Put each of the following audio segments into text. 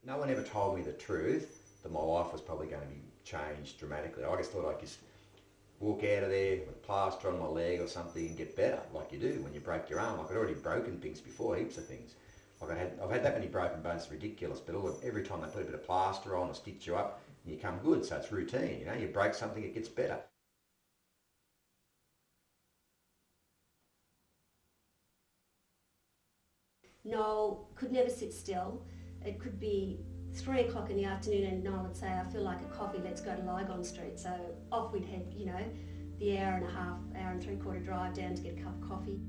No one ever told me the truth that my life was probably going to be changed dramatically. I just thought I'd just walk out of there with a plaster on my leg or something and get better, like you do when you break your arm. Like I'd already broken things before, heaps of things. Like I've had that many broken bones, it's ridiculous, but every time they put a bit of plaster on or stitch you up, you come good, so it's routine, you know, you break something, it gets better. Noel could never sit still. It could be 3 o'clock in the afternoon and Noel would say, I feel like a coffee, let's go to Lygon Street. So off we'd head, you know, the hour and a half, hour and three-quarter drive down to get a cup of coffee.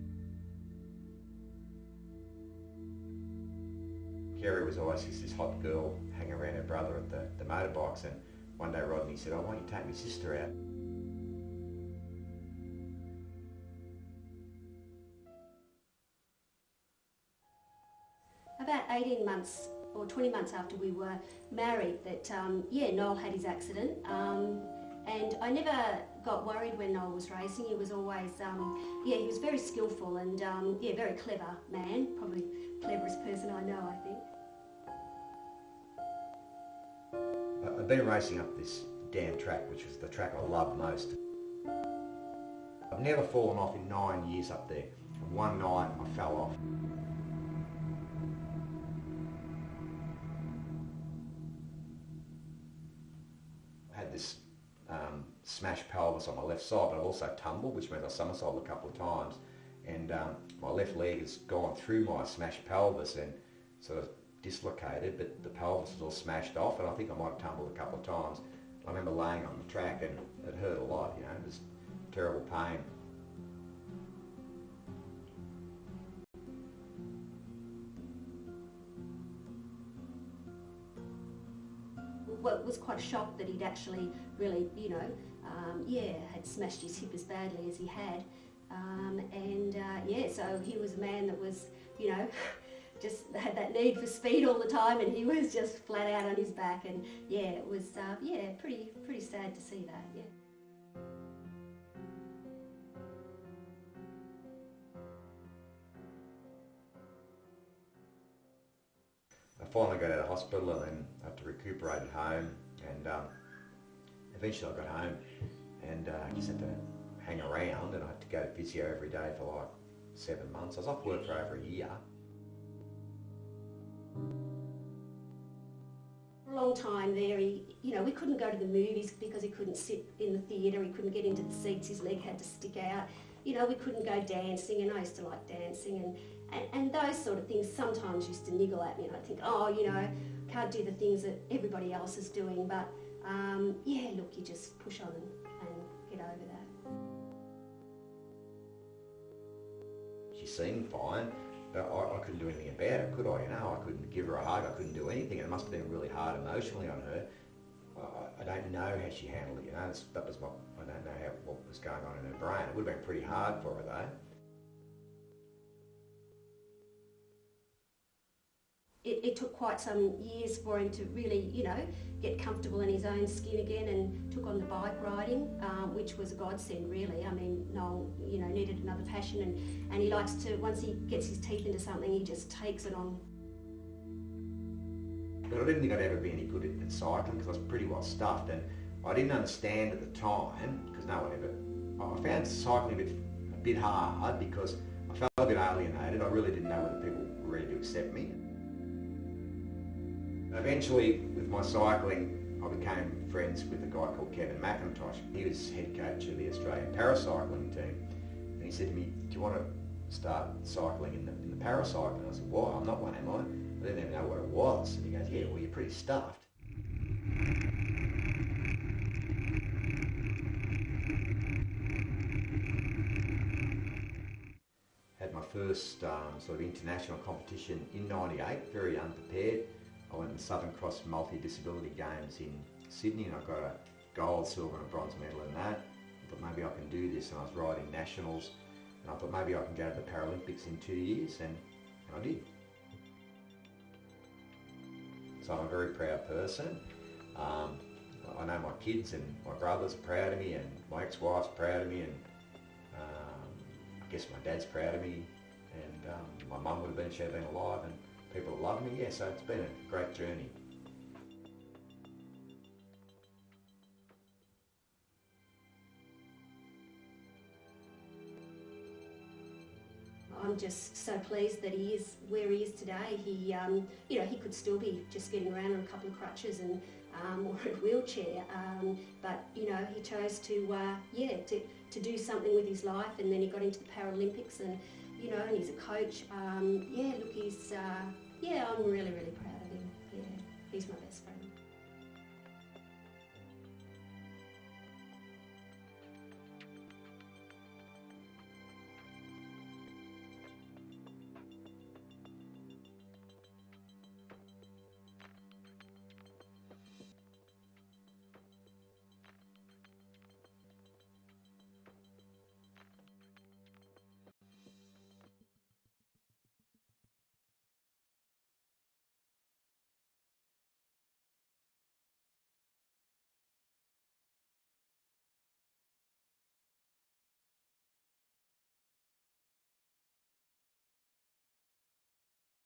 Kerry was always just this hot girl hanging around her brother at the motorbikes, and one day Rodney said, oh, why don't you take my sister out? About 18 months or 20 months after we were married that, Noel had his accident. And I never got worried when Noel was racing. He was always, he was very skillful and, very clever man. Probably cleverest person I know, I think. I've been racing up this damn track, which was the track I love most. I've never fallen off in 9 years up there. And one night I fell off. I had this smashed pelvis on my left side, but I've also tumbled, which means I somersaulted a couple of times. And my left leg has gone through my smashed pelvis and sort of dislocated, but the pelvis was all smashed off, and I think I might have tumbled a couple of times. I remember laying on the track and it hurt a lot, you know, it was terrible pain. Well, it was quite a shock that he'd actually really, had smashed his hip as badly as he had. So he was a man that was, just had that need for speed all the time, and he was just flat out on his back, and it was, pretty sad to see that, yeah. I finally got out of hospital and then I had to recuperate at home, and eventually I got home and I just had to hang around, and I had to go to physio every day for like 7 months. I was off work for over a year. For a long time there, we couldn't go to the movies because he couldn't sit in the theatre, he couldn't get into the seats, his leg had to stick out. We couldn't go dancing, and I used to like dancing, and those sort of things sometimes used to niggle at me, and I'd think, can't do the things that everybody else is doing, but look, you just push on and get over that. She seemed fine, but I couldn't do anything about it, could I? I couldn't give her a hug, I couldn't do anything. It must have been really hard emotionally on her. I don't know how she handled it, I don't know what was going on in her brain. It would have been pretty hard for her though. It took quite some years for him to really, get comfortable in his own skin again, and took on the bike riding, which was a godsend really. I mean, Noel, needed another passion, and he likes to, once he gets his teeth into something, he just takes it on. But I didn't think I'd ever be any good at cycling because I was pretty well stuffed, and I didn't understand at the time, because no one ever, I found cycling a bit hard because I felt a bit alienated. I really didn't know whether people were ready to accept me. Eventually, with my cycling, I became friends with a guy called Kevin McIntosh. He was head coach of the Australian paracycling team, and he said to me, do you want to start cycling in the paracycling? I said, why? I'm not one, am I? I didn't even know what it was. And he goes, yeah, well, you're pretty stuffed. Had my first sort of international competition in '98, very unprepared. I went to the Southern Cross Multi-Disability Games in Sydney, and I got a gold, silver and a bronze medal in that. I thought maybe I can do this, and I was riding nationals, and I thought maybe I can go to the Paralympics in 2 years, and I did. So I'm a very proud person. I know my kids and my brothers are proud of me, and my ex-wife's proud of me, and I guess my dad's proud of me, and my mum would have been if she'd been alive, and people that love me, so it's been a great journey. I'm just so pleased that he is where he is today. He, you know, he could still be just getting around on a couple of crutches and or in a wheelchair, but you know, he chose to, to do something with his life, and then he got into the Paralympics, and you know, and he's a coach. Yeah, look, he's, yeah, I'm really, really proud of him. Yeah, he's my best friend.